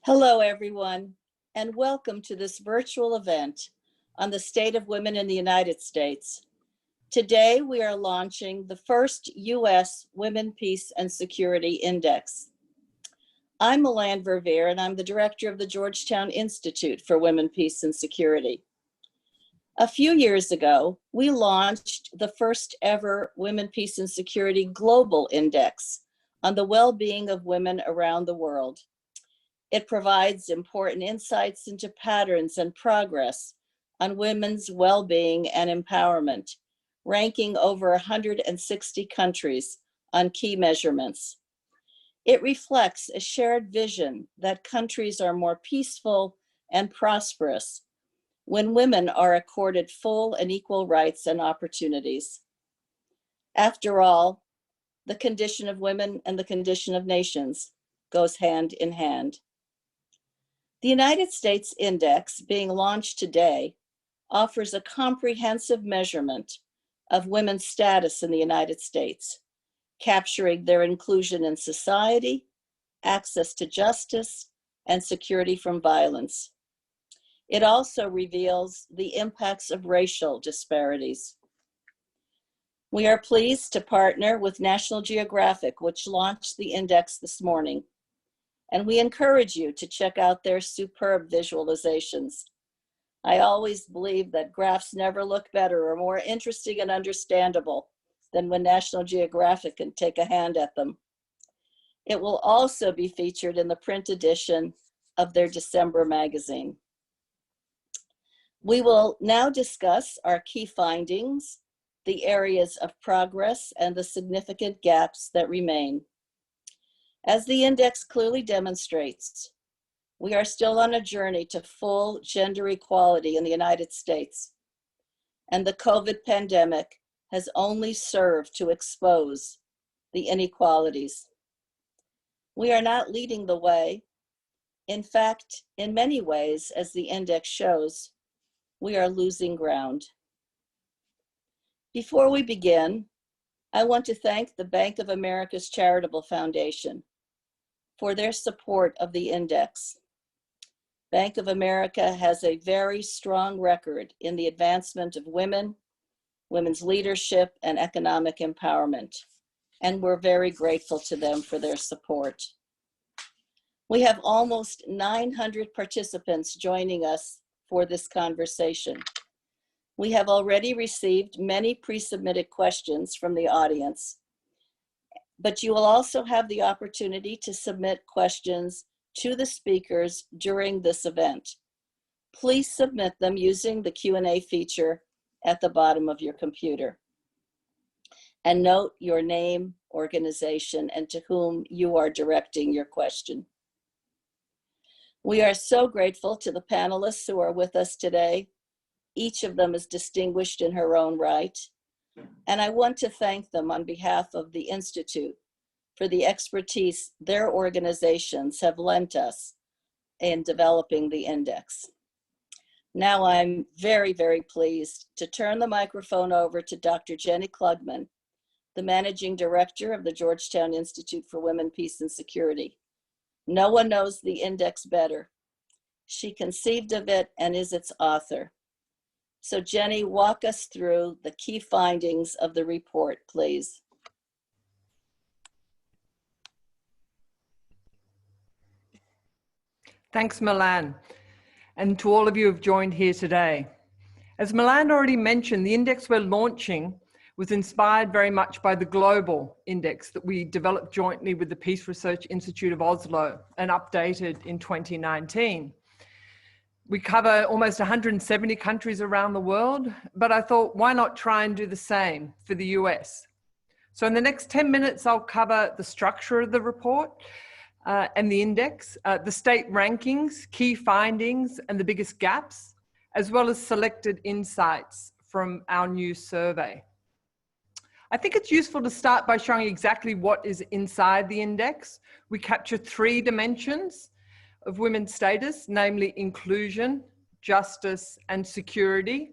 Hello, everyone, and welcome to this virtual event on the state of women in the United States. Today, we are launching the first U.S. Women, Peace, and Security Index. I'm Milan Verveer, and I'm the director of the Georgetown Institute for Women, Peace, and Security. A few years ago, we launched the first ever Women, Peace, and Security Global Index on the well-being of women around the world. It provides important insights into patterns and progress on women's well-being and empowerment, ranking over 160 countries on key measurements. It reflects a shared vision that countries are more peaceful and prosperous when women are accorded full and equal rights and opportunities. After all, the condition of women and the condition of nations goes hand in hand. The United States Index, being launched today, offers a comprehensive measurement of women's status in the United States, capturing their inclusion in society, access to justice, and security from violence. It also reveals the impacts of racial disparities. We are pleased to partner with National Geographic, which launched the index this morning. And we encourage you to check out their superb visualizations. I always believe that graphs never look better or more interesting and understandable than when National Geographic can take a hand at them. It will also be featured in the print edition of their December magazine. We will now discuss our key findings, the areas of progress, and the significant gaps that remain. As the index clearly demonstrates, we are still on a journey to full gender equality in the United States, and the COVID pandemic has only served to expose the inequalities. We are not leading the way. In fact, in many ways, as the index shows, we are losing ground. Before we begin, I want to thank the Bank of America's Charitable Foundation for their support of the index. Bank of America has a very strong record in the advancement of women, women's leadership, and economic empowerment, and we're very grateful to them for their support. We have almost 900 participants joining us for this conversation. We have already received many pre-submitted questions from the audience, but you will also have the opportunity to submit questions to the speakers during this event. Please submit them using the Q&A feature at the bottom of your computer. And note your name, organization, and to whom you are directing your question. We are so grateful to the panelists who are with us today. Each of them is distinguished in her own right. And I want to thank them on behalf of the Institute for the expertise their organizations have lent us in developing the index. Now I'm very, very pleased to turn the microphone over to Dr. Jenny Klugman, the Managing Director of the Georgetown Institute for Women, Peace, and Security. No one knows the index better. She conceived of it and is its author. So Jenny, walk us through the key findings of the report, please. Thanks, Milan, and to all of you who have joined here today. As Milan already mentioned, the index we're launching was inspired very much by the global index that we developed jointly with the Peace Research Institute of Oslo and updated in 2019. We cover almost 170 countries around the world, but I thought, why not try and do the same for the US? So in the next 10 minutes, I'll cover the structure of the report and the index, the state rankings, key findings, and the biggest gaps, as well as selected insights from our new survey. I think it's useful to start by showing exactly what is inside the index. We capture 3 dimensions of women's status, namely inclusion, justice, and security.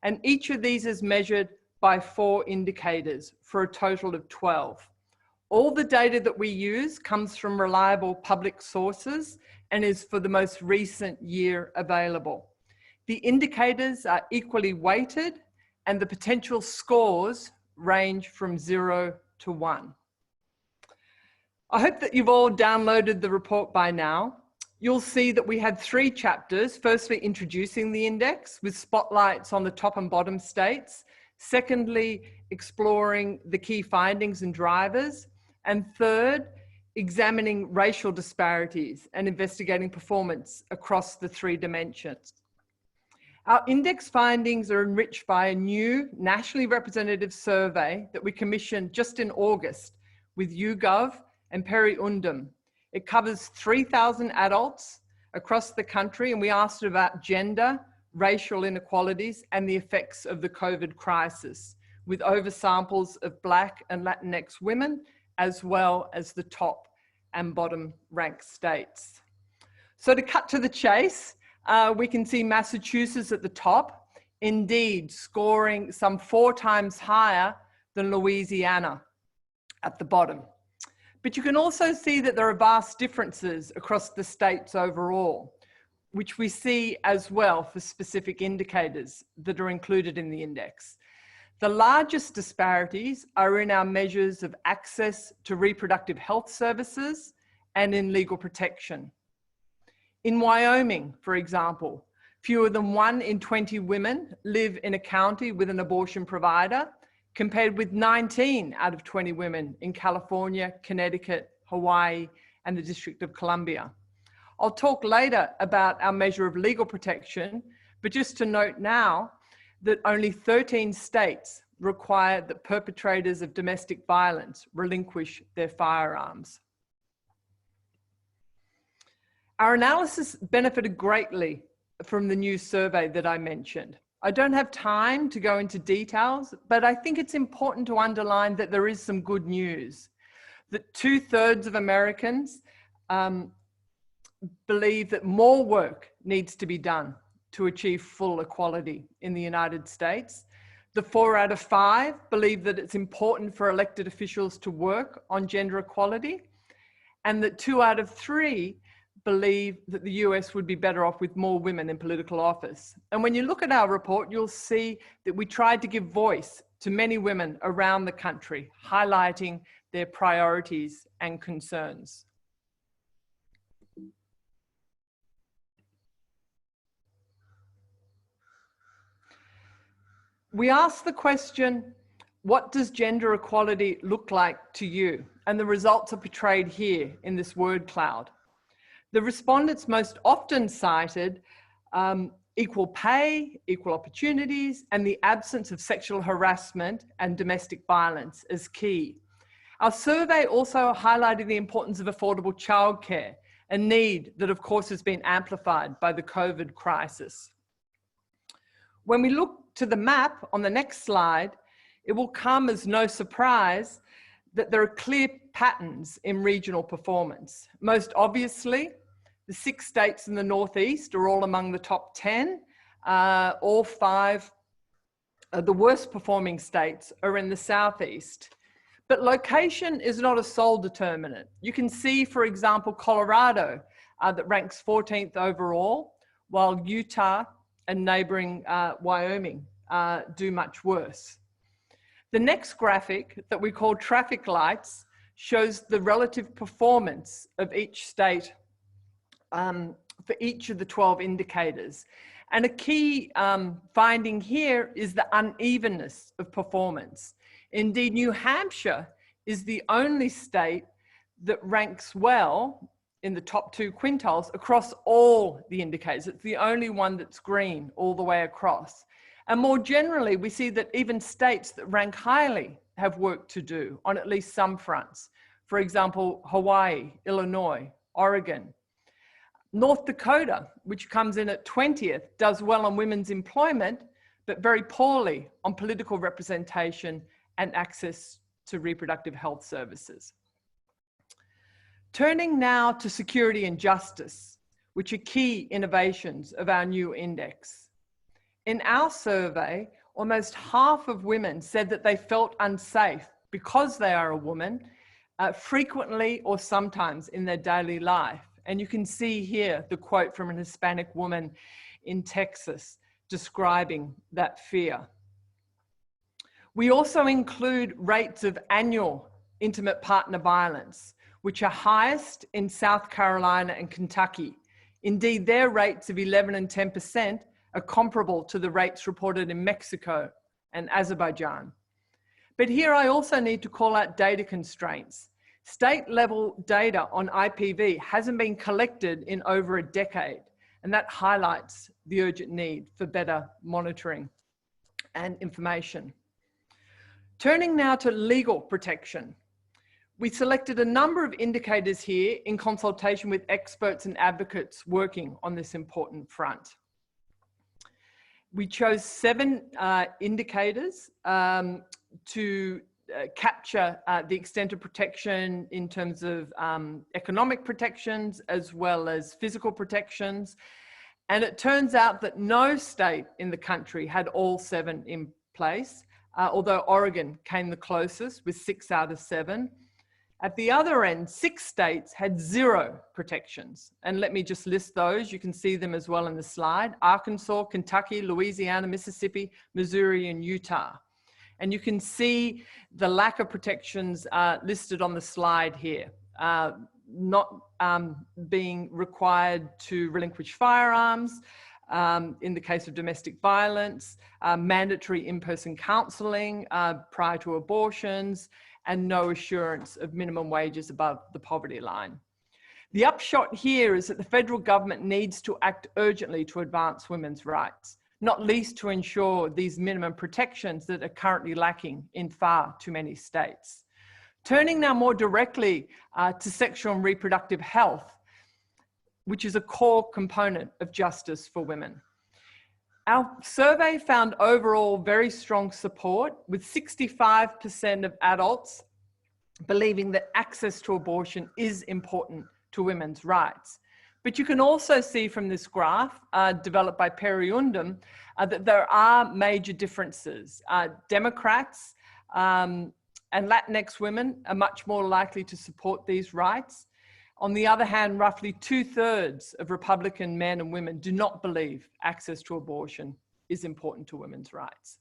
And each of these is measured by 4 indicators for a total of 12. All the data that we use comes from reliable public sources and is for the most recent year available. The indicators are equally weighted and the potential scores range from 0 to 1. I hope that you've all downloaded the report by now. You'll see that we had 3 chapters. Firstly, introducing the index with spotlights on the top and bottom states. Secondly, exploring the key findings and drivers. And third, examining racial disparities and investigating performance across the 3 dimensions. Our index findings are enriched by a new nationally representative survey that we commissioned just in August with YouGov and Peri Undum. It covers 3,000 adults across the country, and we asked about gender, racial inequalities, and the effects of the COVID crisis, with oversamples of Black and Latinx women, as well as the top and bottom ranked states. So to cut to the chase, we can see Massachusetts at the top, indeed scoring some 4 times higher than Louisiana at the bottom. But you can also see that there are vast differences across the states overall, which we see as well for specific indicators that are included in the index. The largest disparities are in our measures of access to reproductive health services and in legal protection. In Wyoming, for example, fewer than 1 in 20 women live in a county with an abortion provider, compared with 19 out of 20 women in California, Connecticut, Hawaii, and the District of Columbia. I'll talk later about our measure of legal protection, but just to note now that only 13 states require that perpetrators of domestic violence relinquish their firearms. Our analysis benefited greatly from the new survey that I mentioned. I don't have time to go into details, but I think it's important to underline that there is some good news. That 2/3 of Americans believe that more work needs to be done to achieve full equality in the United States. The 4 out of 5 believe that it's important for elected officials to work on gender equality, and that 2 out of 3 believe that the US would be better off with more women in political office. And when you look at our report, you'll see that we tried to give voice to many women around the country, highlighting their priorities and concerns. We asked the question, what does gender equality look like to you? And the results are portrayed here in this word cloud. The respondents most often cited equal pay, equal opportunities, and the absence of sexual harassment and domestic violence as key. Our survey also highlighted the importance of affordable childcare, a need that of course has been amplified by the COVID crisis. When we look to the map on the next slide, it will come as no surprise that there are clear patterns in regional performance. Most obviously, the 6 states in the Northeast are all among the top 10. All 5 of the worst performing states are in the Southeast. But location is not a sole determinant. You can see, for example, Colorado that ranks 14th overall, while Utah and neighboring Wyoming do much worse. The next graphic that we call traffic lights shows the relative performance of each state for each of the 12 indicators. And a key finding here is the unevenness of performance. Indeed, New Hampshire is the only state that ranks well in the top 2 quintiles across all the indicators. It's the only one that's green all the way across. And more generally, we see that even states that rank highly have work to do on at least some fronts. For example, Hawaii, Illinois, Oregon. North Dakota, which comes in at 20th, does well on women's employment, but very poorly on political representation and access to reproductive health services. Turning now to security and justice, which are key innovations of our new index. In our survey, almost half of women said that they felt unsafe because they are a woman, frequently or sometimes in their daily life. And you can see here the quote from an Hispanic woman in Texas describing that fear. We also include rates of annual intimate partner violence, which are highest in South Carolina and Kentucky. Indeed, their rates of 11 and 10% are comparable to the rates reported in Mexico and Azerbaijan. But here I also need to call out data constraints. State-level data on IPV hasn't been collected in over a decade, and that highlights the urgent need for better monitoring and information. Turning now to legal protection. We selected a number of indicators here in consultation with experts and advocates working on this important front. We chose 7 indicators to capture the extent of protection in terms of economic protections as well as physical protections. And it turns out that no state in the country had all 7 in place, although Oregon came the closest with 6 out of 7. At the other end, 6 states had 0 protections. And let me just list those. You can see them as well in the slide: Arkansas, Kentucky, Louisiana, Mississippi, Missouri, and Utah. And you can see the lack of protections listed on the slide here. Not being required to relinquish firearms in the case of domestic violence, mandatory in-person counselling prior to abortions, and no assurance of minimum wages above the poverty line. The upshot here is that the federal government needs to act urgently to advance women's rights, not least to ensure these minimum protections that are currently lacking in far too many states. Turning now more directly to sexual and reproductive health, which is a core component of justice for women. Our survey found overall very strong support, with 65% of adults believing that access to abortion is important to women's rights. But you can also see from this graph developed by Perry Undum that there are major differences. Democrats and Latinx women are much more likely to support these rights. On the other hand, roughly 2/3 of Republican men and women do not believe access to abortion is important to women's rights.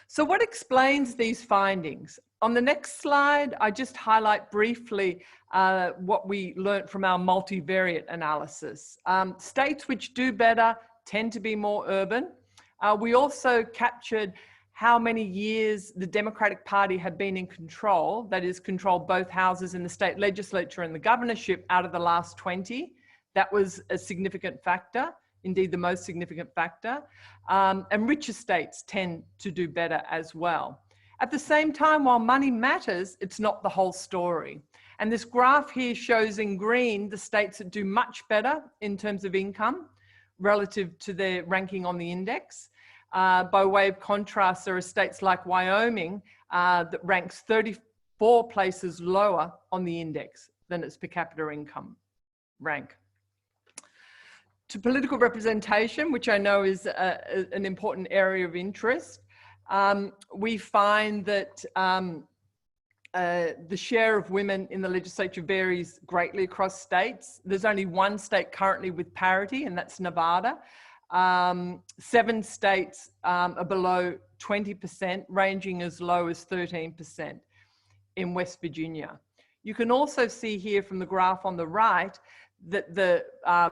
So what explains these findings? On the next slide, I just highlight briefly what we learned from our multivariate analysis. States which do better tend to be more urban. We also captured how many years the Democratic Party had been in control, that is, controlled both houses in the state legislature and the governorship out of the last 20. That was a significant factor, indeed the most significant factor. And richer states tend to do better as well. At the same time, while money matters, it's not the whole story. And this graph here shows in green the states that do much better in terms of income relative to their ranking on the index. By way of contrast, there are states like Wyoming that ranks 34 places lower on the index than its per capita income rank. To political representation, which I know is an important area of interest, we find that the share of women in the legislature varies greatly across states. There's only 1 state currently with parity, and that's Nevada. 7 states are below 20%, ranging as low as 13% in West Virginia. You can also see here from the graph on the right that the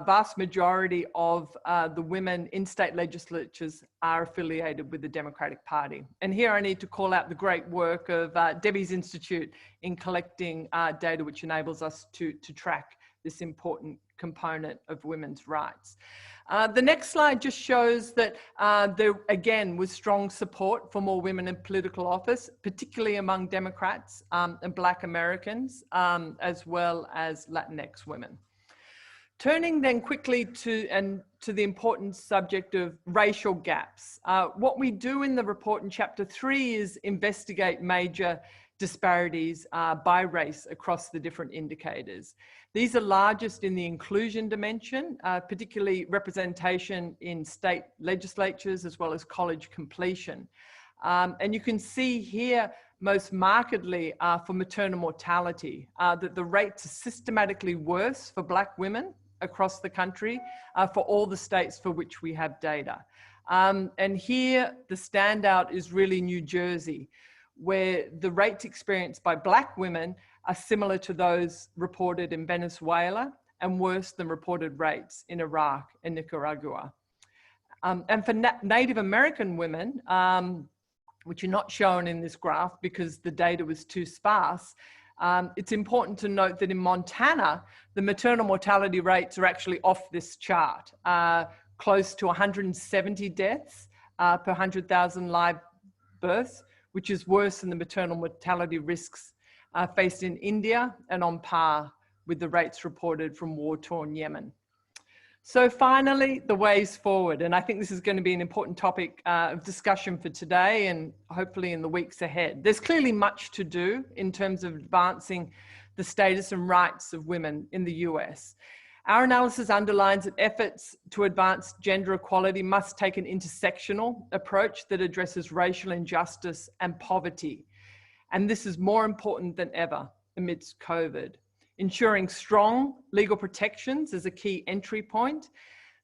vast majority of the women in state legislatures are affiliated with the Democratic Party. And here I need to call out the great work of Debbie's Institute in collecting data which enables us to track this important component of women's rights. The next slide just shows that there again was strong support for more women in political office, particularly among Democrats and Black Americans, as well as Latinx women. Turning then quickly to the important subject of racial gaps. What we do in the report in chapter 3 is investigate major disparities by race across the different indicators. These are largest in the inclusion dimension, particularly representation in state legislatures as well as college completion. And you can see here most markedly for maternal mortality, that the rates are systematically worse for Black women across the country for all the states for which we have data. And here the standout is really New Jersey, where the rates experienced by Black women are similar to those reported in Venezuela and worse than reported rates in Iraq and Nicaragua. And for Native American women, which are not shown in this graph because the data was too sparse, it's important to note that in Montana, the maternal mortality rates are actually off this chart, close to 170 deaths per 100,000 live births, which is worse than the maternal mortality risks faced in India and on par with the rates reported from war-torn Yemen. So finally, the ways forward. And I think this is going to be an important topic of discussion for today and hopefully in the weeks ahead. There's clearly much to do in terms of advancing the status and rights of women in the US. Our analysis underlines that efforts to advance gender equality must take an intersectional approach that addresses racial injustice and poverty. And this is more important than ever amidst COVID. Ensuring strong legal protections is a key entry point.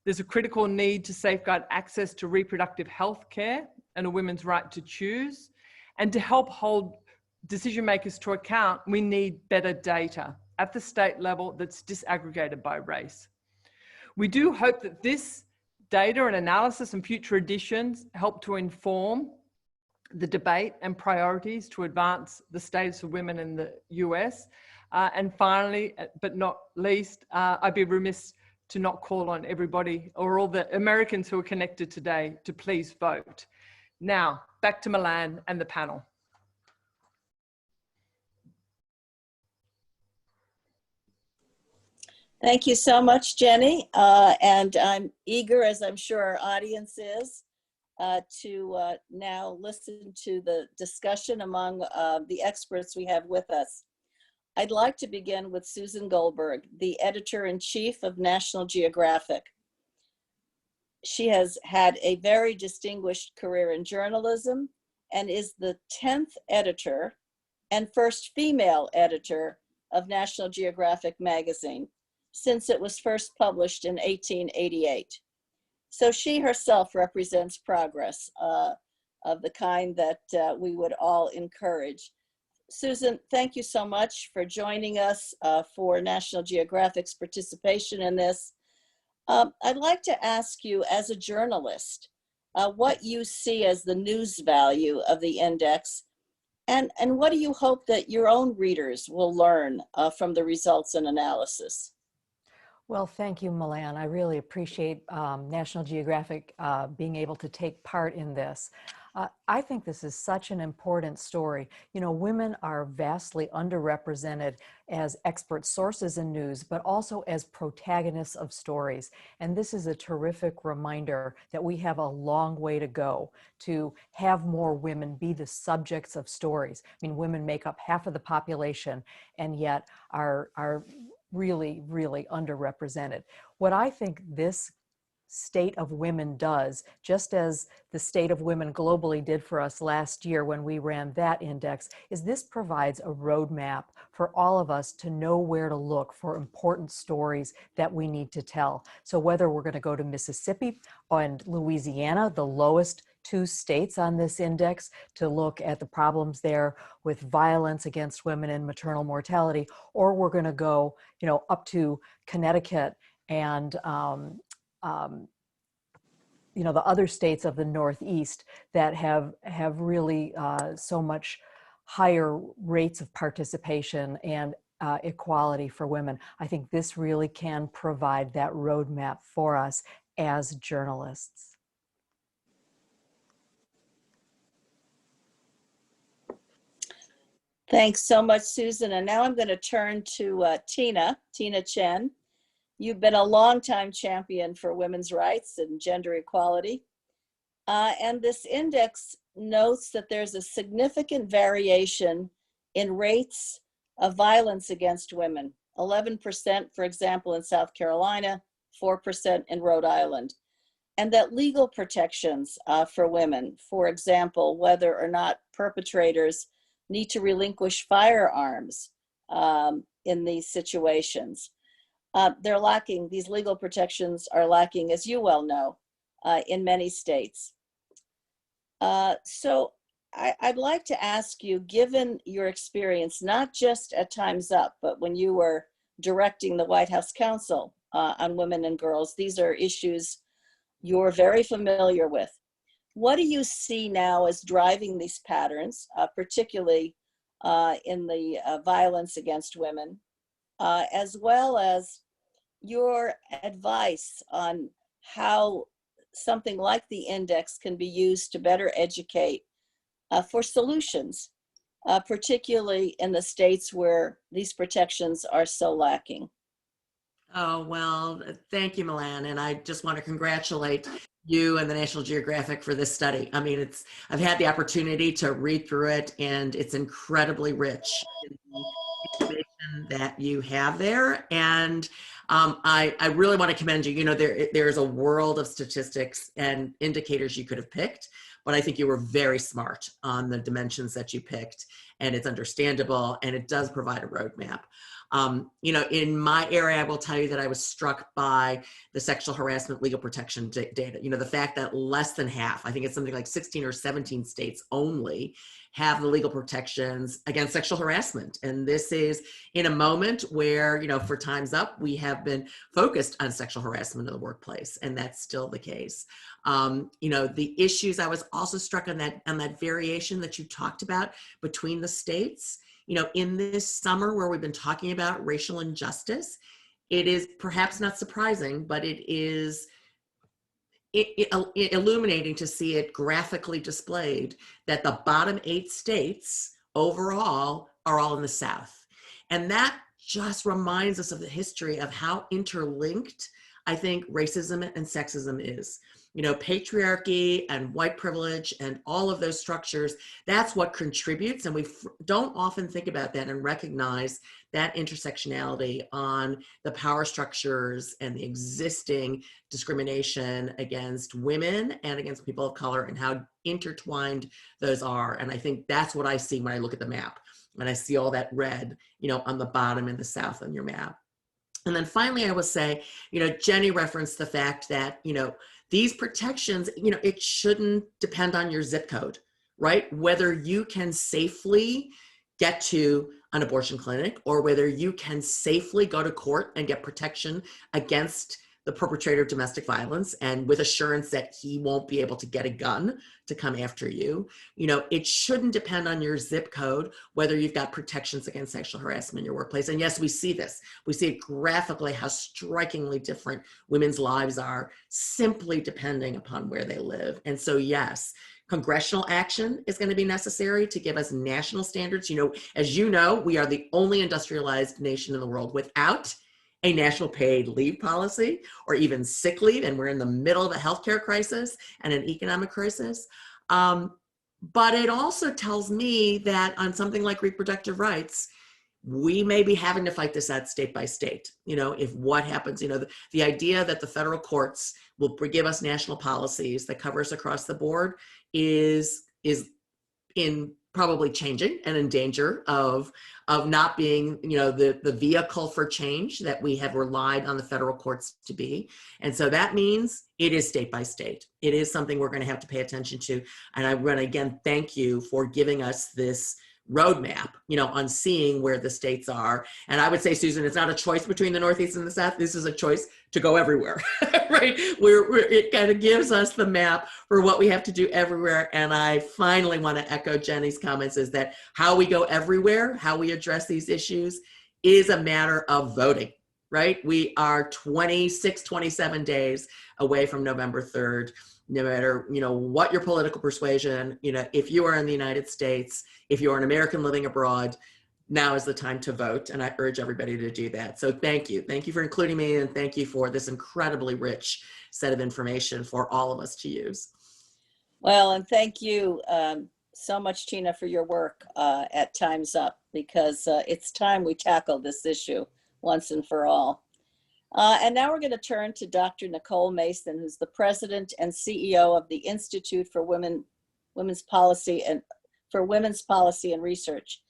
There's a critical need to safeguard access to reproductive health care and a women's right to choose. And to help hold decision makers to account, we need better data at the state level that's disaggregated by race. We do hope that this data and analysis and future editions help to inform the debate and priorities to advance the status of women in the US. And finally, but not least, I'd be remiss to not call on everybody or all the Americans who are connected today to please vote. Now, back to Milan and the panel. Thank you so much, Jenny. And I'm eager, as I'm sure our audience is, to now listen to the discussion among the experts we have with us. I'd like to begin with Susan Goldberg, the editor-in-chief of National Geographic. She has had a very distinguished career in journalism and is the 10th editor and first female editor of National Geographic magazine since it was first published in 1888. So she herself represents progress of the kind that we would all encourage. Susan, thank you so much for joining us for National Geographic's participation in this. I'd like to ask you, as a journalist, what you see as the news value of the index, and what do you hope that your own readers will learn from the results and analysis? Well, thank you, Milan. I really appreciate National Geographic being able to take part in this. I think this is such an important story. You know, women are vastly underrepresented as expert sources in news, but also as protagonists of stories. And this is a terrific reminder that we have a long way to go to have more women be the subjects of stories. I mean, women make up half of the population and yet are really, really underrepresented. What I think this state of women does, just as the state of women globally did for us last year when we ran that index, is this provides a roadmap for all of us to know where to look for important stories that we need to tell. So whether we're going to go to Mississippi and Louisiana, the lowest two states on this index, to look at the problems there with violence against women and maternal mortality, or we're going to go, you know, up to Connecticut and you know, the other states of the Northeast that have really so much higher rates of participation and equality for women. I think this really can provide that roadmap for us as journalists. Thanks so much, Susan. And now I'm going to turn to Tina Chen. You've been a longtime champion for women's rights and gender equality. And this index notes that there's a significant variation in rates of violence against women. 11%, for example, in South Carolina, 4% in Rhode Island. And that legal protections for women, for example, whether or not perpetrators need to relinquish firearms in these situations. They're lacking, these legal protections are lacking, as you well know, in many states. So I'd like to ask you, given your experience, not just at Time's Up, but when you were directing the White House Council on Women and Girls, these are issues you're very familiar with. What do you see now as driving these patterns, particularly in the violence against women, as well as your advice on how something like the index can be used to better educate for solutions, particularly in the states where these protections are so lacking? Oh, well, thank you, Milan. And I just want to congratulate you and the National Geographic for this study. I mean, I've had the opportunity to read through it, and it's incredibly rich in the information that you have there. And I really want to commend you. You know, there's a world of statistics and indicators you could have picked, but I think you were very smart on the dimensions that you picked, and it's understandable, and it does provide a roadmap. You know, in my area, I will tell you that I was struck by the sexual harassment legal protection data. You know, the fact that less than half, I think it's something like 16 or 17 states only, have the legal protections against sexual harassment. And this is in a moment where, you know, for Time's Up, we have been focused on sexual harassment in the workplace, and that's still the case. You know, the issues, I was also struck on that variation that you talked about between the states. You know, in this summer where we've been talking about racial injustice, it is perhaps not surprising, but it is illuminating to see it graphically displayed that the bottom 8 states overall are all in the South. And that just reminds us of the history of how interlinked I think racism and sexism is. You know, patriarchy and white privilege and all of those structures, that's what contributes. And we don't often think about that and recognize that intersectionality on the power structures and the existing discrimination against women and against people of color and how intertwined those are. And I think that's what I see when I look at the map. And I see all that red, you know, on the bottom in the South on your map. And then finally, I will say, you know, Jenny referenced the fact that, you know, these protections, you know, it shouldn't depend on your zip code, right? Whether you can safely get to an abortion clinic or whether you can safely go to court and get protection against the perpetrator of domestic violence and with assurance that he won't be able to get a gun to come after you. You know, it shouldn't depend on your zip code, whether you've got protections against sexual harassment in your workplace. And yes, we see this. We see it graphically how strikingly different women's lives are simply depending upon where they live. And so, yes, congressional action is going to be necessary to give us national standards. You know, as you know, we are the only industrialized nation in the world without a national paid leave policy or even sick leave, and we're in the middle of a healthcare crisis and an economic crisis. But it also tells me that on something like reproductive rights, we may be having to fight this out state by state. You know, if what happens, you know, the idea that the federal courts will give us national policies that cover us across the board is in probably changing and in danger of not being, you know, the vehicle for change that we have relied on the federal courts to be. And so that means it is state by state. It is something we're going to have to pay attention to. And I want to again thank you for giving us this roadmap, you know, on seeing where the states are. And I would say, Susan, it's not a choice between the Northeast and the South. This is a choice to go everywhere, right? It kind of gives us the map for what we have to do everywhere. And I finally want to echo Jenny's comments is that how we go everywhere, how we address these issues is a matter of voting, right? We are 26, 27 days away from November 3rd. No matter, you know, what your political persuasion, you know, if you are in the United States, if you're an American living abroad, now is the time to vote. And I urge everybody to do that. So thank you. Thank you for including me. And thank you for this incredibly rich set of information for all of us to use. Well, and thank you so much, Tina, for your work at Time's Up, because it's time we tackle this issue once and for all. And now we're going to turn to Dr. Nicole Mason, who's the president and CEO of the Institute for Women's Policy and for women's policy and research.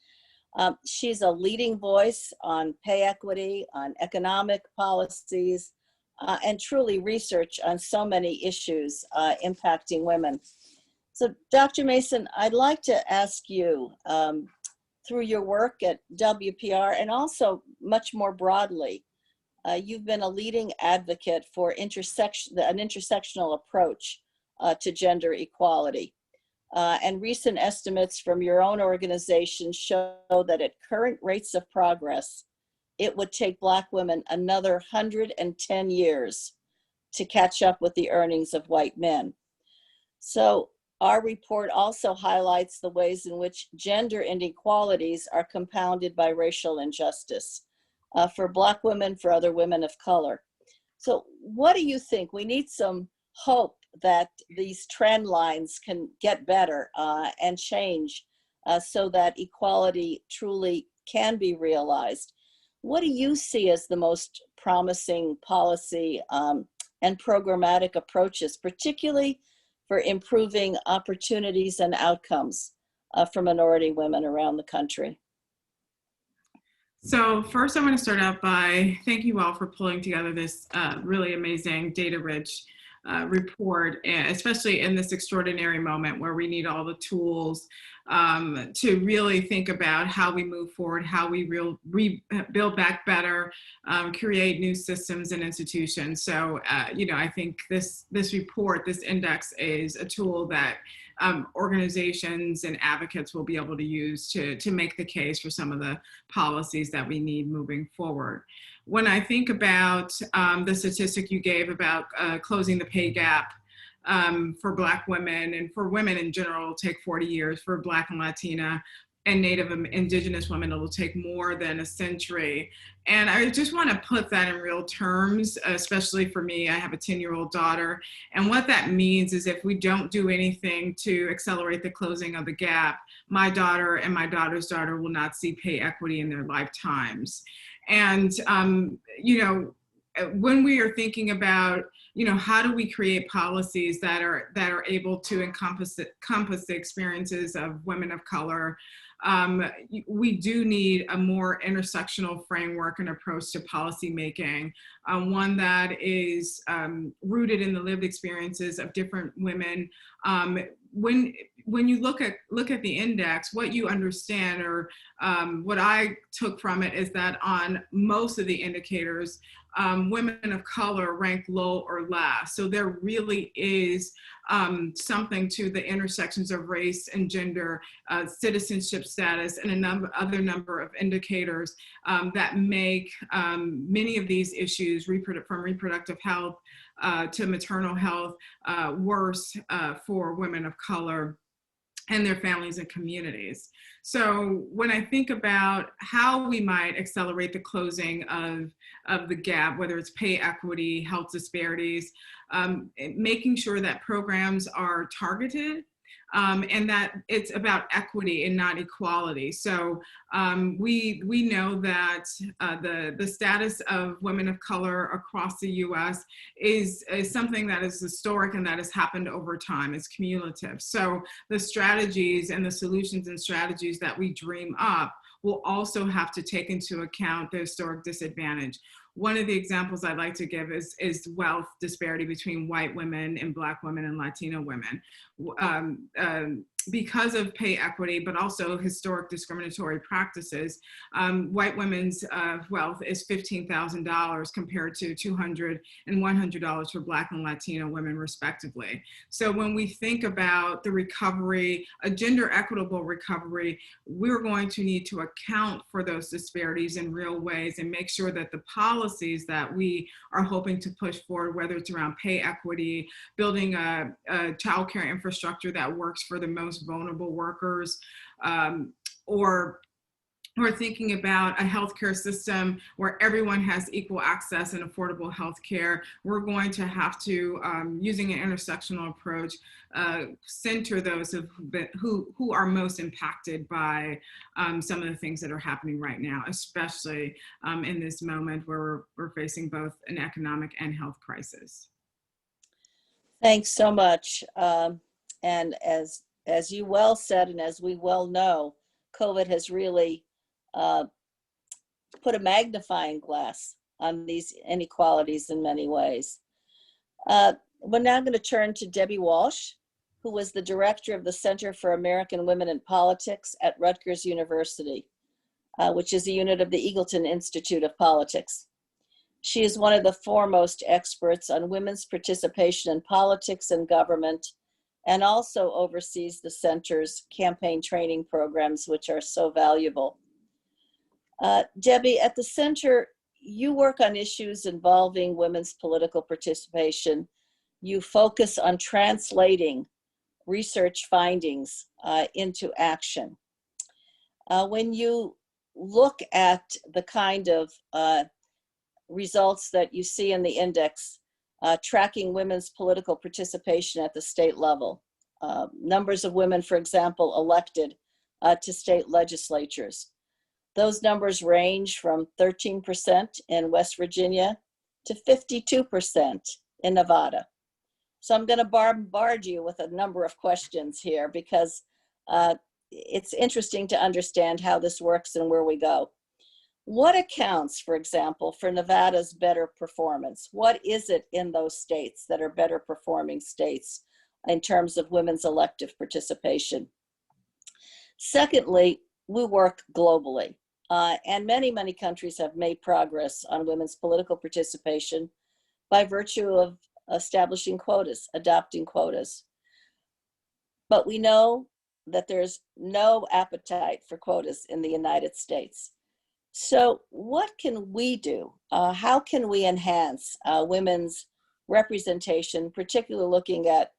She's a leading voice on pay equity, on economic policies, and truly research on so many issues impacting women. So Dr. Mason, I'd like to ask you, through your work at WPR and also much more broadly, you've been a leading advocate for an intersectional approach to gender equality. And recent estimates from your own organization show that at current rates of progress, it would take Black women another 110 years to catch up with the earnings of white men. So our report also highlights the ways in which gender inequalities are compounded by racial injustice for Black women, for other women of color. So what do you think? We need some hope that these trend lines can get better and change so that equality truly can be realized. What do you see as the most promising policy and programmatic approaches, particularly for improving opportunities and outcomes for minority women around the country? So first, I want to start out by thank you all for pulling together this really amazing data-rich report, especially in this extraordinary moment where we need all the tools to really think about how we move forward, how we build back better, create new systems and institutions. So, I think this report, this index is a tool that organizations and advocates will be able to use to make the case for some of the policies that we need moving forward. When I think about the statistic you gave about closing the pay gap for Black women, and for women in general, it'll take 40 years. For Black and Latina and Native and Indigenous women, it'll take more than a century. And I just want to put that in real terms, especially for me. I have a 10-year-old daughter. And what that means is if we don't do anything to accelerate the closing of the gap, my daughter and my daughter's daughter will not see pay equity in their lifetimes. And, when we are thinking about, how do we create policies that are able to encompass the experiences of women of color, we do need a more intersectional framework and approach to policymaking, one that is rooted in the lived experiences of different women. When you look at the index, what you understand, or what I took from it, is that on most of the indicators, women of color rank low or last. So there really is something to the intersections of race and gender, citizenship status, and other number of indicators that make many of these issues, from reproductive health to maternal health, worse for women of color and their families and communities. So when I think about how we might accelerate the closing of the gap, whether it's pay equity, health disparities, making sure that programs are targeted, and that it's about equity and not equality. So we know that the status of women of color across the U.S. is something that is historic and that has happened over time. It's cumulative. So the strategies and the solutions and strategies that we dream up will also have to take into account the historic disadvantage. One of the examples I'd like to give is wealth disparity between white women and Black women and Latino women. Because of pay equity, but also historic discriminatory practices, white women's wealth is $15,000 compared to $200 and $100 for Black and Latino women, respectively. So when we think about the recovery, a gender equitable recovery, we're going to need to account for those disparities in real ways and make sure that the policies that we are hoping to push forward, whether it's around pay equity, building a childcare infrastructure that works for the most vulnerable workers, or thinking about a healthcare system where everyone has equal access and affordable healthcare, we're going to have to, using an intersectional approach, center those who are most impacted by some of the things that are happening right now, especially in this moment where we're facing both an economic and health crisis. Thanks so much. And as as you well said, and as we well know, COVID has really put a magnifying glass on these inequalities in many ways. We're now going to turn to Debbie Walsh, who was the director of the Center for American Women in Politics at Rutgers University, which is a unit of the Eagleton Institute of Politics. She is one of the foremost experts on women's participation in politics and government, and also oversees the center's campaign training programs, which are so valuable. Debbie, at the center, you work on issues involving women's political participation. You focus on translating research findings into action. When you look at the kind of results that you see in the index, tracking women's political participation at the state level, numbers of women, for example, elected to state legislatures. Those numbers range from 13% in West Virginia to 52% in Nevada. So I'm going to bombard you with a number of questions here because it's interesting to understand how this works and where we go. What accounts, for example, for Nevada's better performance? What is it in those states that are better performing states in terms of women's elective participation? Secondly, we work globally, and many countries have made progress on women's political participation by virtue of establishing quotas, adopting quotas. But we know that there's no appetite for quotas in the United States. So what can we do? How can we enhance women's representation, particularly looking at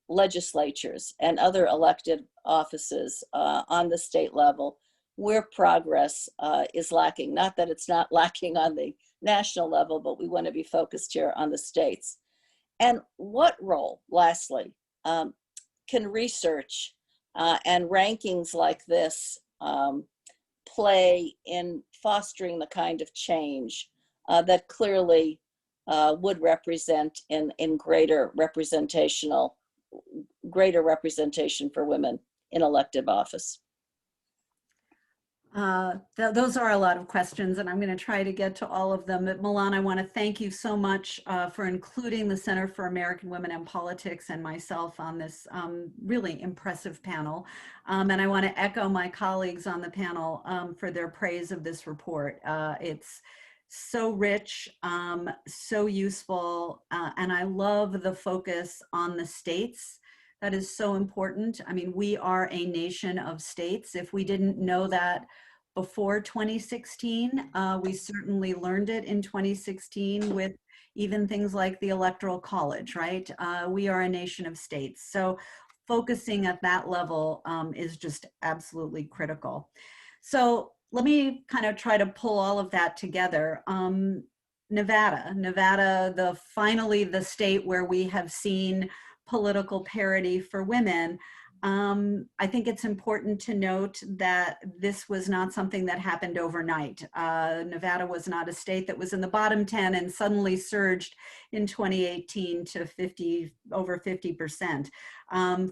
legislatures and other elected offices on the state level where progress is lacking? Not that it's not lacking on the national level, but we want to be focused here on the states. And what role, lastly, can research and rankings like this play in fostering the kind of change that clearly would represent in greater representation for women in elective office? Those are a lot of questions, and I'm going to try to get to all of them. But Milan, I want to thank you so much for including the Center for American Women in Politics and myself on this really impressive panel. And I want to echo my colleagues on the panel for their praise of this report. It's so rich, so useful, and I love the focus on the states. That is so important. I mean, we are a nation of states. If we didn't know that before 2016, we certainly learned it in 2016 with even things like the Electoral College, right? We are a nation of states. So focusing at that level is just absolutely critical. So let me kind of try to pull all of that together. Nevada, finally the state where we have seen political parity for women. I think it's important to note that this was not something that happened overnight. Nevada was not a state that was in the bottom 10 and suddenly surged in 2018 to over 50%.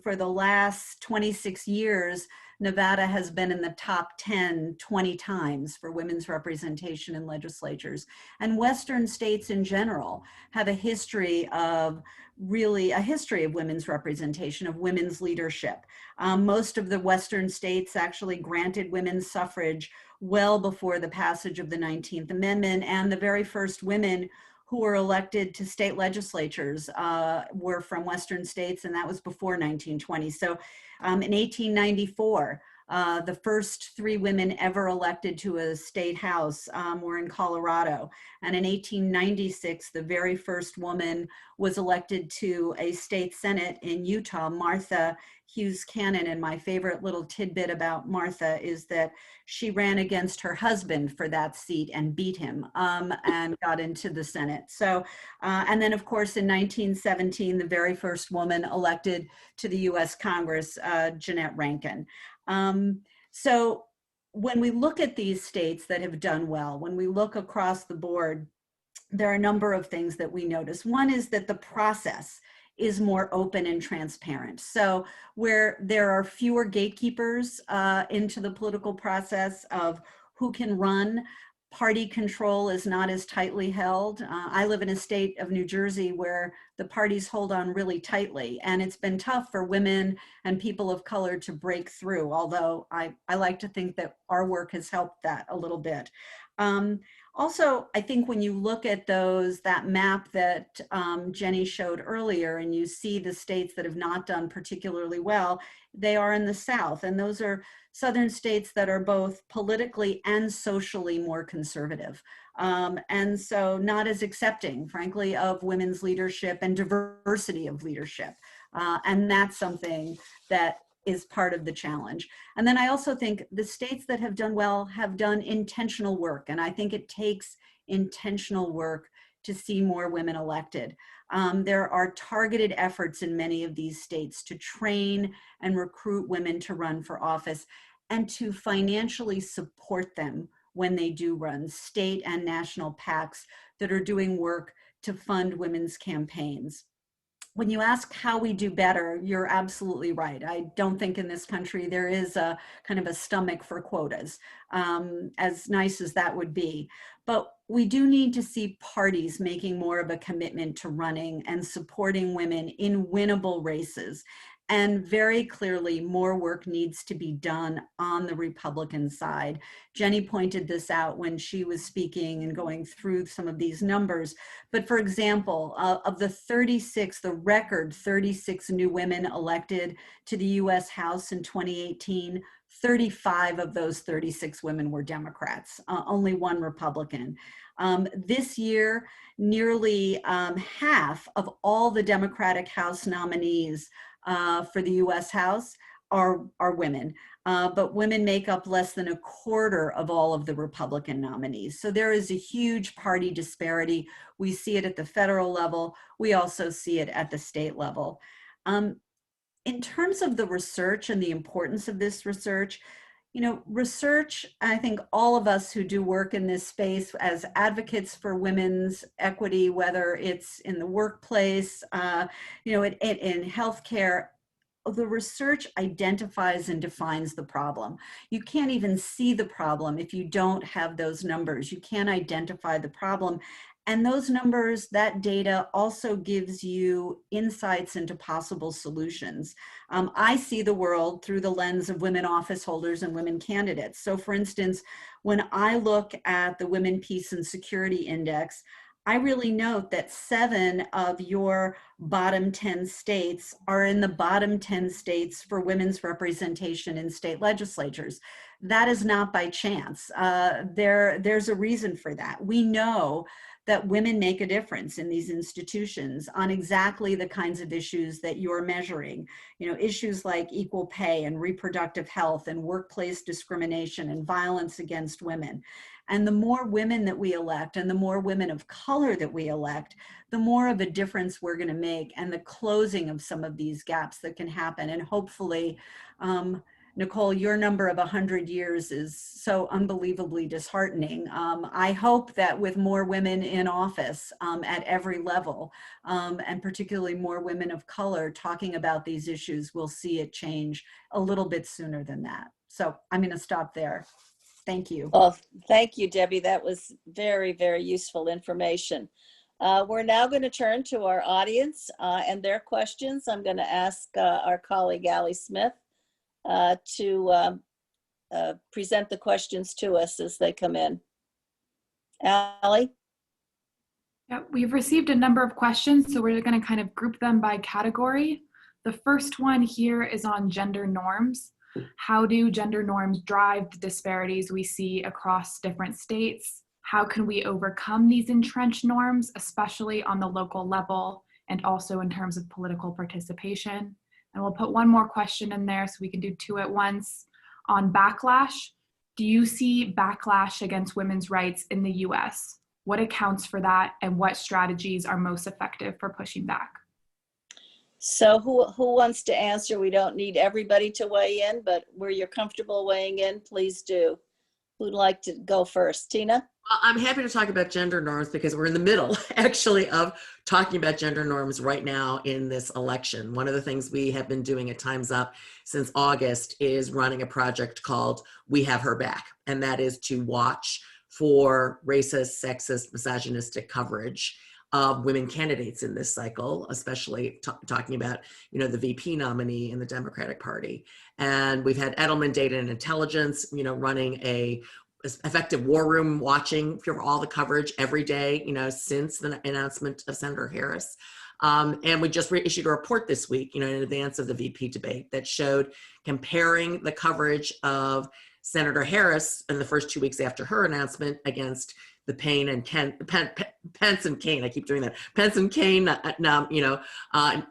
For the last 26 years, Nevada has been in the top 10, 20 times for women's representation in legislatures. And Western states in general have a history of women's representation, of women's leadership. Most of the Western states actually granted women's suffrage well before the passage of the 19th Amendment, and the very first women who were elected to state legislatures were from Western states, and that was before 1920. So in 1894, the first 3 women ever elected to a state house were in Colorado. And in 1896, the very first woman was elected to a state senate in Utah, Martha Hughes Cannon. And my favorite little tidbit about Martha is that she ran against her husband for that seat and beat him and got into the Senate. So, and then of course in 1917, the very first woman elected to the US Congress, Jeanette Rankin. So when we look at these states that have done well, when we look across the board, there are a number of things that we notice. One is that the process is more open and transparent. So where there are fewer gatekeepers into the political process of who can run, party control is not as tightly held. I live in a state of New Jersey where the parties hold on really tightly, and it's been tough for women and people of color to break through, although I like to think that our work has helped that a little bit. Also, I think when you look at that map that Jenny showed earlier, and you see the states that have not done particularly well, they are in the South, and those are Southern states that are both politically and socially more conservative. And so not as accepting, frankly, of women's leadership and diversity of leadership. And that's something that is part of the challenge. And then I also think the states that have done well have done intentional work. And I think it takes intentional work to see more women elected. There are targeted efforts in many of these states to train and recruit women to run for office and to financially support them when they do run, state and national PACs that are doing work to fund women's campaigns. When you ask how we do better, you're absolutely right. I don't think in this country there is a kind of a stomach for quotas, as nice as that would be. But we do need to see parties making more of a commitment to running and supporting women in winnable races. And very clearly, more work needs to be done on the Republican side. Jenny pointed this out when she was speaking and going through some of these numbers. But for example, of the record 36 new women elected to the US House in 2018, 35 of those 36 women were Democrats, only one Republican. This year, nearly half of all the Democratic House nominees for the US House are women, but women make up less than a quarter of all of the Republican nominees. So there is a huge party disparity. We see it at the federal level. We also see it at the state level. In terms of the research and the importance of this research, research, I think all of us who do work in this space as advocates for women's equity, whether it's in the workplace, in healthcare, the research identifies and defines the problem. You can't even see the problem if you don't have those numbers. You can't identify the problem. And those numbers, that data also gives you insights into possible solutions. I see the world through the lens of women office holders and women candidates. So for instance, when I look at the Women, Peace, and Security Index, I really note that 7 of your bottom 10 states are in the bottom 10 states for women's representation in state legislatures. That is not by chance. There's a reason for that. We know that women make a difference in these institutions on exactly the kinds of issues that you're measuring. Issues like equal pay and reproductive health and workplace discrimination and violence against women. And the more women that we elect and the more women of color that we elect, the more of a difference we're going to make and the closing of some of these gaps that can happen. And hopefully, Nicole, your number of 100 years is so unbelievably disheartening. I hope that with more women in office at every level, and particularly more women of color talking about these issues, we'll see it change a little bit sooner than that. So I'm going to stop there. Thank you. Well, thank you, Debbie. That was very, very useful information. We're now going to turn to our audience and their questions. I'm going to ask our colleague, Allie Smith, to present the questions to us as they come in. Allie? Yeah, we've received a number of questions, so we're going to kind of group them by category. The first one here is on gender norms. How do gender norms drive the disparities we see across different states? How can we overcome these entrenched norms, especially on the local level and also in terms of political participation? And we'll put one more question in there so we can do 2 at once. On backlash, do you see backlash against women's rights in the US? What accounts for that, and what strategies are most effective for pushing back? So who wants to answer? We don't need everybody to weigh in, but where you're comfortable weighing in, please do. Who'd like to go first? Tina? Well, I'm happy to talk about gender norms because we're in the middle, actually, of talking about gender norms right now in this election. One of the things we have been doing at Time's Up since August is running a project called We Have Her Back, and that is to watch for racist, sexist, misogynistic coverage of women candidates in this cycle, especially talking about, the VP nominee in the Democratic Party. And we've had Edelman Data and Intelligence, running a effective war room watching for all the coverage every day, since the announcement of Senator Harris. And we just issued a report this week, in advance of the VP debate that showed comparing the coverage of Senator Harris in the first 2 weeks after her announcement against the Pence and Kaine, I keep doing that, Pence and Kaine,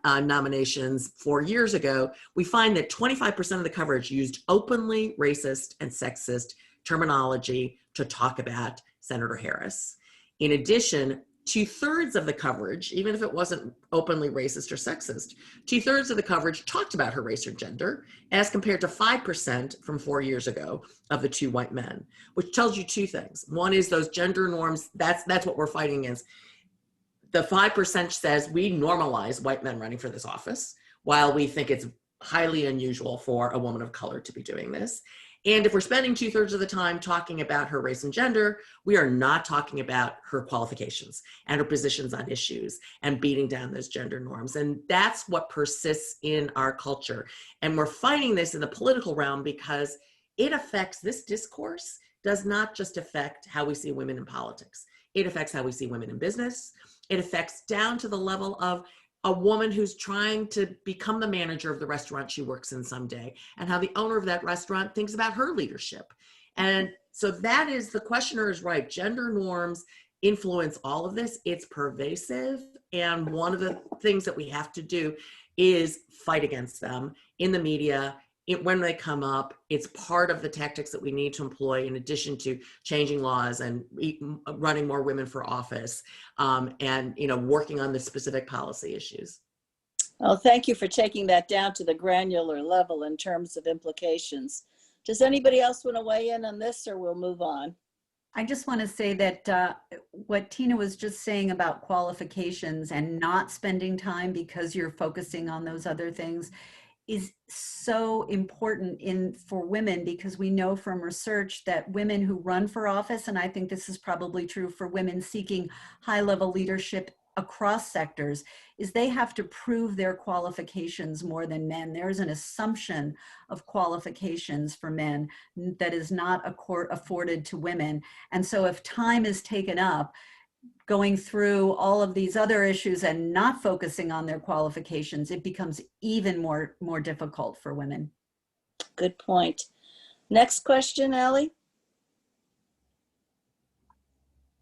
nominations 4 years ago. We find that 25% of the coverage used openly racist and sexist terminology to talk about Senator Harris. In addition, 2/3 of the coverage, even if it wasn't openly racist or sexist, 2/3 of the coverage talked about her race or gender, as compared to 5% from 4 years ago of the two white men, which tells you two things. One is those gender norms, that's what we're fighting against. The 5% says we normalize white men running for this office, while we think it's highly unusual for a woman of color to be doing this. And if we're spending 2/3 of the time talking about her race and gender, we are not talking about her qualifications and her positions on issues and beating down those gender norms. And that's what persists in our culture. And we're fighting this in the political realm because it affects, this discourse does not just affect how we see women in politics. It affects how we see women in business. It affects down to the level of a woman who's trying to become the manager of the restaurant she works in someday, and how the owner of that restaurant thinks about her leadership. And so that is, the questioner is right. Gender norms influence all of this. It's pervasive. And one of the things that we have to do is fight against them in the media. When they come up, it's part of the tactics that we need to employ, in addition to changing laws and running more women for office, and working on the specific policy issues. Oh, thank you for taking that down to the granular level in terms of implications. Does anybody else want to weigh in on this, or we'll move on? I just want to say that what Tina was just saying about qualifications and not spending time because you're focusing on those other things is so important for women, because we know from research that women who run for office, and I think this is probably true for women seeking high-level leadership across sectors, is they have to prove their qualifications more than men. There's an assumption of qualifications for men that is not afforded to women. And so if time is taken up going through all of these other issues and not focusing on their qualifications, it becomes even more difficult for women. Good point. Next question, Allie.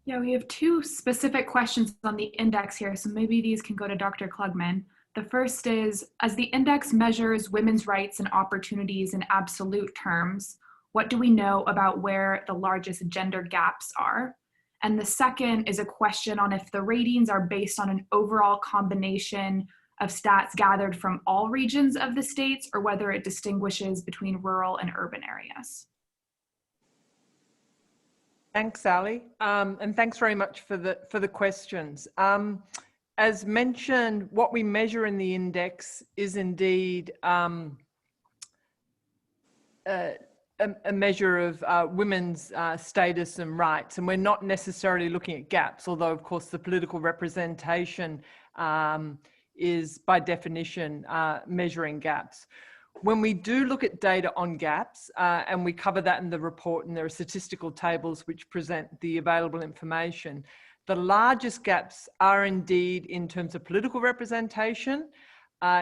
Yeah, we have two specific questions on the index here, so maybe these can go to Dr. Klugman. The first is, as the index measures women's rights and opportunities in absolute terms, what do we know about where the largest gender gaps are? And the second is a question on if the ratings are based on an overall combination of stats gathered from all regions of the states, or whether it distinguishes between rural and urban areas. Thanks, Sally, and thanks very much for the questions. As mentioned, what we measure in the index is indeed a measure of women's status and rights, and we're not necessarily looking at gaps, although of course the political representation is by definition measuring gaps. When we do look at data on gaps, and we cover that in the report, and there are statistical tables which present the available information, the largest gaps are indeed in terms of political representation,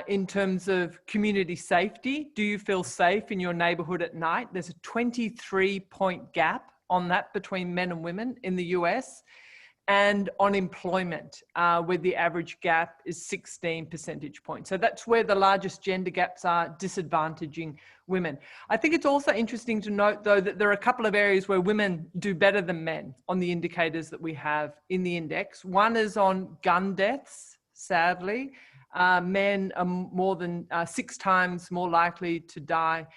in terms of community safety. Do you feel safe in your neighborhood at night? There's a 23-point gap on that between men and women in the US. And on employment, where the average gap is 16 percentage points. So that's where the largest gender gaps are, disadvantaging women. I think it's also interesting to note, though, that there are a couple of areas where women do better than men on the indicators that we have in the index. One is on gun deaths, sadly. Men are more than 6 times more likely to die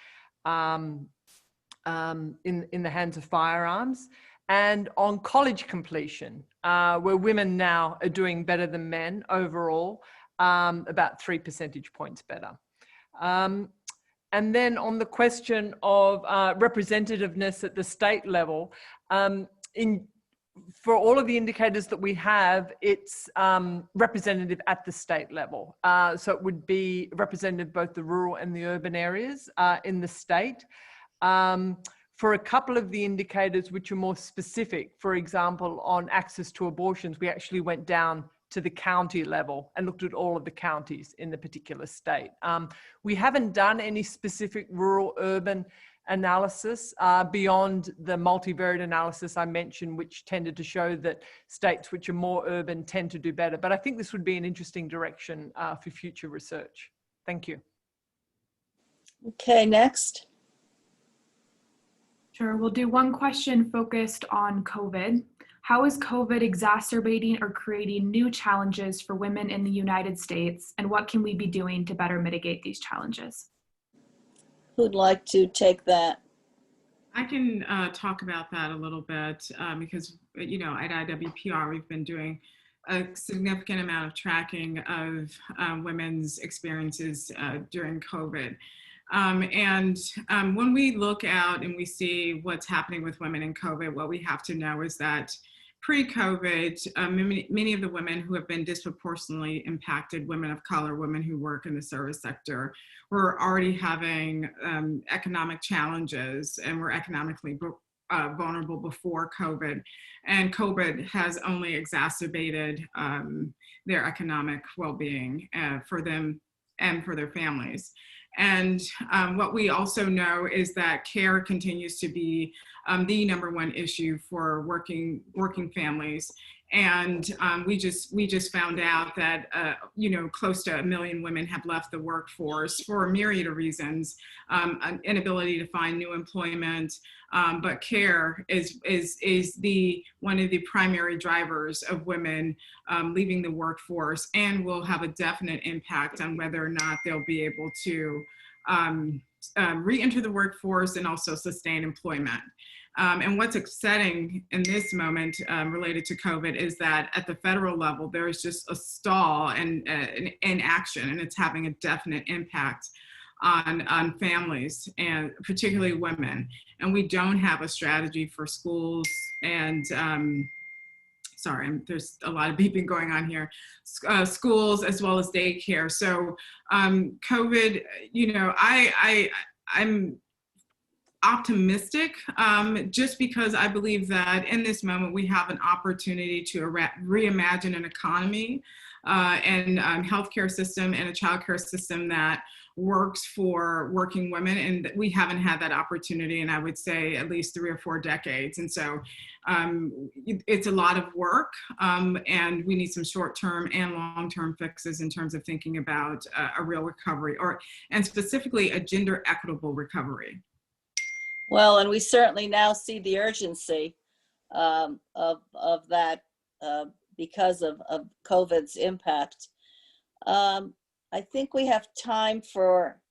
in the hands of firearms, and on college completion, where women now are doing better than men overall, about 3 percentage points better. And then on the question of representativeness at the state level, for all of the indicators that we have, it's representative at the state level. So it would be representative both the rural and the urban areas in the state. For a couple of the indicators which are more specific, for example, on access to abortions, we actually went down to the county level and looked at all of the counties in the particular state. We haven't done any specific rural-urban analysis beyond the multivariate analysis I mentioned, which tended to show that states which are more urban tend to do better. But I think this would be an interesting direction for future research. Thank you. Okay, next. Sure, we'll do one question focused on COVID. How is COVID exacerbating or creating new challenges for women in the United States, and what can we be doing to better mitigate these challenges? Who'd like to take that? I can talk about that a little bit because, you know, at IWPR, we've been doing a significant amount of tracking of women's experiences during COVID. When we look out and we see what's happening with women in COVID, what we have to know is that pre-COVID, many of the women who have been disproportionately impacted, women of color, women who work in the service sector, were already having economic challenges and were economically vulnerable before COVID. And COVID has only exacerbated their economic well-being for them and for their families. And what we also know is that care continues to be the #1 issue for working families. And we just found out that you know, close to 1 million women have left the workforce for a myriad of reasons, an inability to find new employment, but care is one of the primary drivers of women leaving the workforce, and will have a definite impact on whether or not they'll be able to re-enter the workforce and also sustain employment. And what's upsetting in this moment related to COVID is that at the federal level, there is just a stall and inaction, and it's having a definite impact on families, and particularly women. And we don't have a strategy for schools and, sorry, there's a lot of beeping going on here, schools as well as daycare. So COVID, you know, I'm optimistic just because I believe that in this moment we have an opportunity to reimagine an economy and healthcare system and a childcare system that works for working women, and we haven't had that opportunity in, I would say, at least 3 or 4 decades. And so it's a lot of work, and we need some short-term and long-term fixes in terms of thinking about a real recovery, and specifically a gender equitable recovery. Well, and we certainly now see the urgency of that because of COVID's impact. I think we have time for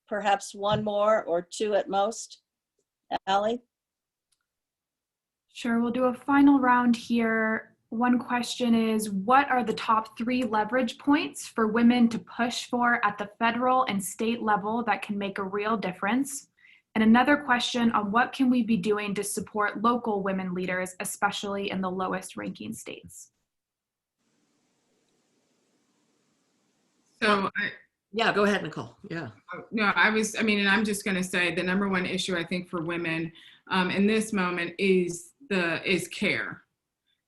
perhaps 1 more or 2 at most. Allie? Sure, we'll do a final round here. One question is, what are the top 3 leverage points for women to push for at the federal and state level that can make a real difference? And another question on what can we be doing to support local women leaders, especially in the lowest ranking states? So yeah, go ahead, Nicole. Yeah. No, and I'm just going to say the #1 issue I think for women in this moment is care,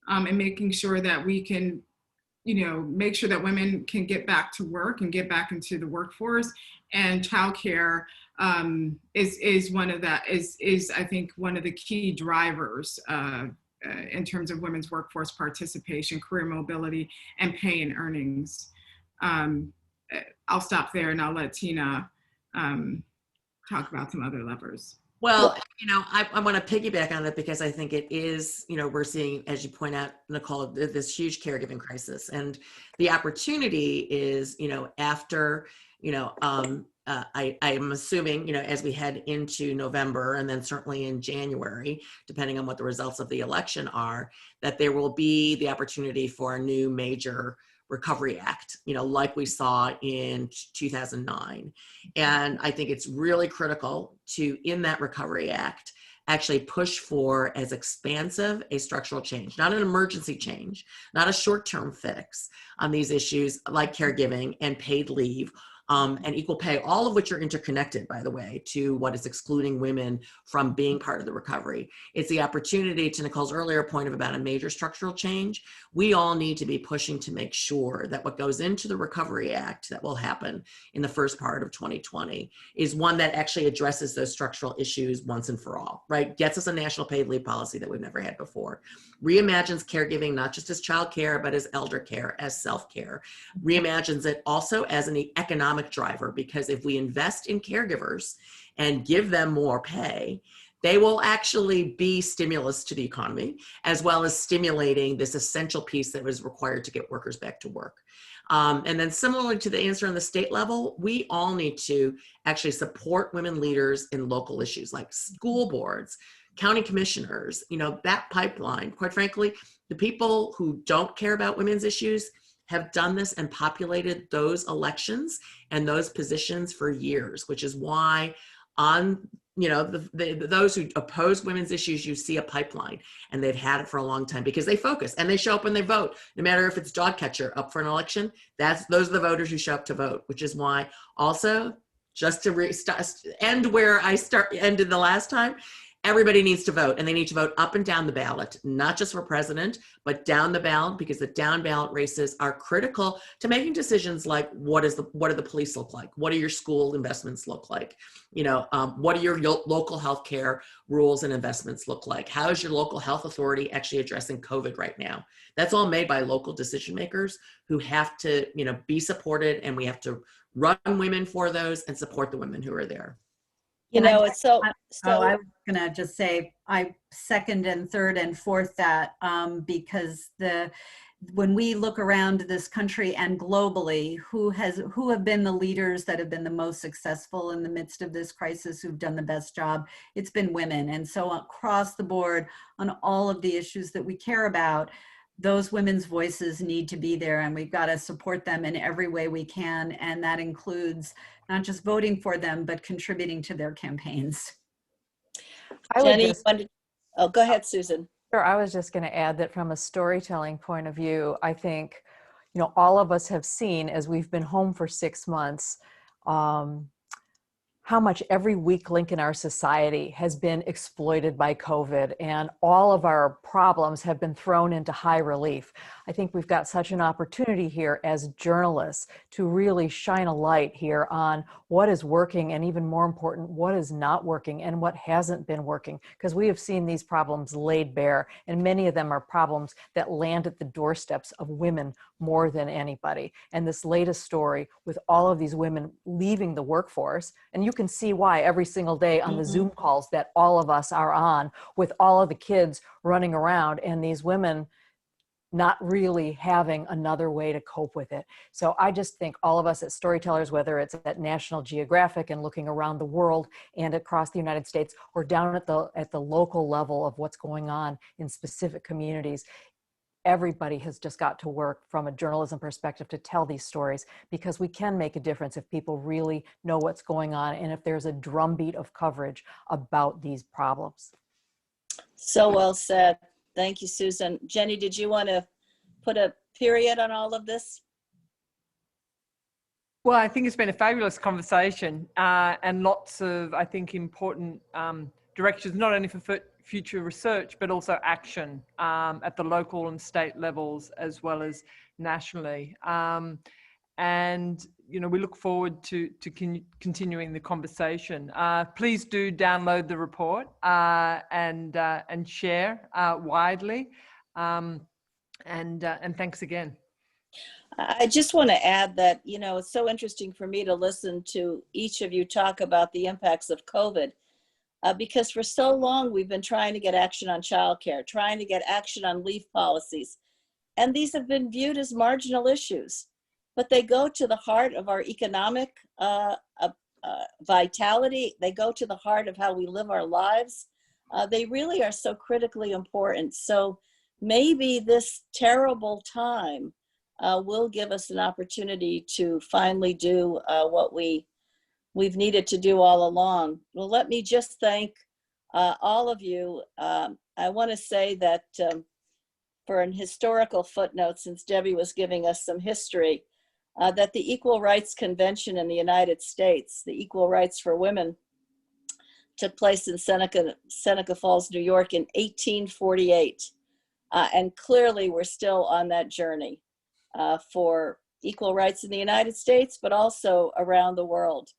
and making sure that we can, you know, make sure that women can get back to work and get back into the workforce. And childcare is I think one of the key drivers in terms of women's workforce participation, career mobility, and pay and earnings. I'll stop there and I'll let Tina talk about some other levers. Well, you know, I want to piggyback on it because I think it is, you know, we're seeing, as you point out, Nicole, this huge caregiving crisis. And the opportunity is, you know, after, I am assuming, as we head into November and then certainly in January, depending on what the results of the election are, that there will be the opportunity for a new major Recovery Act, like we saw in 2009. And I think it's really critical to, in that Recovery Act, actually push for as expansive a structural change, not an emergency change, not a short-term fix on these issues like caregiving and paid leave, and equal pay, all of which are interconnected, by the way, to what is excluding women from being part of the recovery. It's the opportunity, to Nicole's earlier point about a major structural change. We all need to be pushing to make sure that what goes into the Recovery Act that will happen in the first part of 2020 is one that actually addresses those structural issues once and for all, right? Gets us a national paid leave policy that we've never had before. Reimagines caregiving, not just as child care, but as elder care, as self-care. Reimagines it also as an economic driver, because if we invest in caregivers and give them more pay, they will actually be stimulus to the economy, as well as stimulating this essential piece that was required to get workers back to work. And then similarly to the answer on the state level, we all need to actually support women leaders in local issues like school boards, county commissioners, that pipeline. Quite frankly, the people who don't care about women's issues have done this and populated those elections and those positions for years, which is why on those who oppose women's issues, you see a pipeline, and they've had it for a long time because they focus and they show up when they vote. No matter if it's dog catcher up for an election, those are the voters who show up to vote, which is why also, just to end where I ended the last time, everybody needs to vote, and they need to vote up and down the ballot, not just for president, but down the ballot, because the down ballot races are critical to making decisions like what do the police look like? What do your school investments look like? What do your local healthcare rules and investments look like? How is your local health authority actually addressing COVID right now? That's all made by local decision makers who have to, be supported, and we have to run women for those and support the women who are there. It's so. I was going to just say I second and third and fourth that because when we look around this country and globally, who have been the leaders that have been the most successful in the midst of this crisis, who've done the best job, it's been women. And so across the board on all of the issues that we care about, those women's voices need to be there, and we've got to support them in every way we can. And that includes not just voting for them, but contributing to their campaigns. Jenny, go ahead, Susan. Sure, I was just going to add that from a storytelling point of view, I think, all of us have seen, as we've been home for 6 months, how much every weak link in our society has been exploited by COVID, and all of our problems have been thrown into high relief. I think we've got such an opportunity here as journalists to really shine a light here on what is working, and even more important, what is not working and what hasn't been working, because we have seen these problems laid bare, and many of them are problems that land at the doorsteps of women more than anybody. And this latest story with all of these women leaving the workforce, and you can see why every single day on the Zoom calls that all of us are on, with all of the kids running around and these women not really having another way to cope with it. So I just think all of us as storytellers, whether it's at National Geographic and looking around the world and across the United States, or down at the local level of what's going on in specific communities, everybody has just got to work from a journalism perspective to tell these stories, because we can make a difference if people really know what's going on and if there's a drumbeat of coverage about these problems. So well said. Thank you, Susan. Jenny, did you want to put a period on all of this? Well, I think it's been a fabulous conversation and lots of, I think, important directions, not only for future research, but also action at the local and state levels, as well as nationally. And, we look forward to continuing the conversation. Please do download the report and share widely. And thanks again. I just want to add that, it's so interesting for me to listen to each of you talk about the impacts of COVID, because for so long we've been trying to get action on childcare, trying to get action on leave policies, and these have been viewed as marginal issues. but they go to the heart of our economic vitality. They go to the heart of how we live our lives. They really are so critically important. So maybe this terrible time will give us an opportunity to finally do what we've needed to do all along. Well, let me just thank all of you. I want to say that for an historical footnote, since Debbie was giving us some history, that the Equal Rights Convention in the United States, the Equal Rights for Women, took place in Seneca Falls, New York in 1848. And clearly we're still on that journey for equal rights in the United States, but also around the world.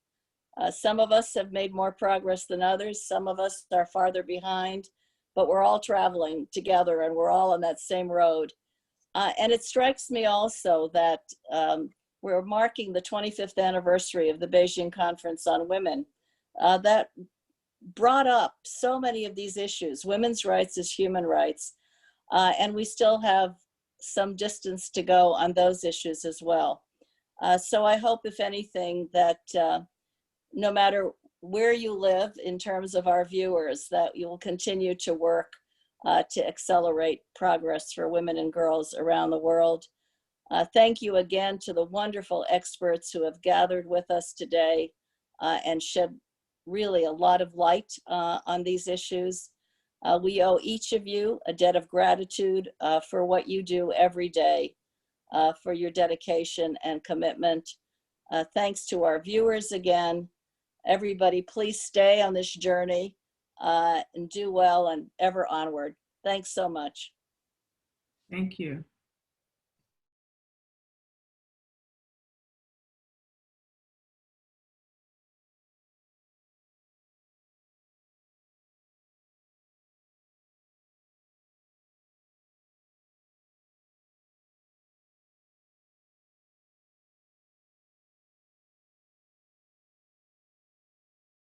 Some of us have made more progress than others. Some of us are farther behind, but we're all traveling together and we're all on that same road. And it strikes me also that we're marking the 25th anniversary of the Beijing Conference on Women. That brought up so many of these issues, women's rights as human rights, and we still have some distance to go on those issues as well. So I hope, if anything, that no matter where you live in terms of our viewers, that you will continue to work to accelerate progress for women and girls around the world. Thank you again to the wonderful experts who have gathered with us today and shed really a lot of light on these issues. We owe each of you a debt of gratitude for what you do every day, for your dedication and commitment. Thanks to our viewers again. Everybody, please stay on this journey and do well and ever onward. Thanks so much. Thank you.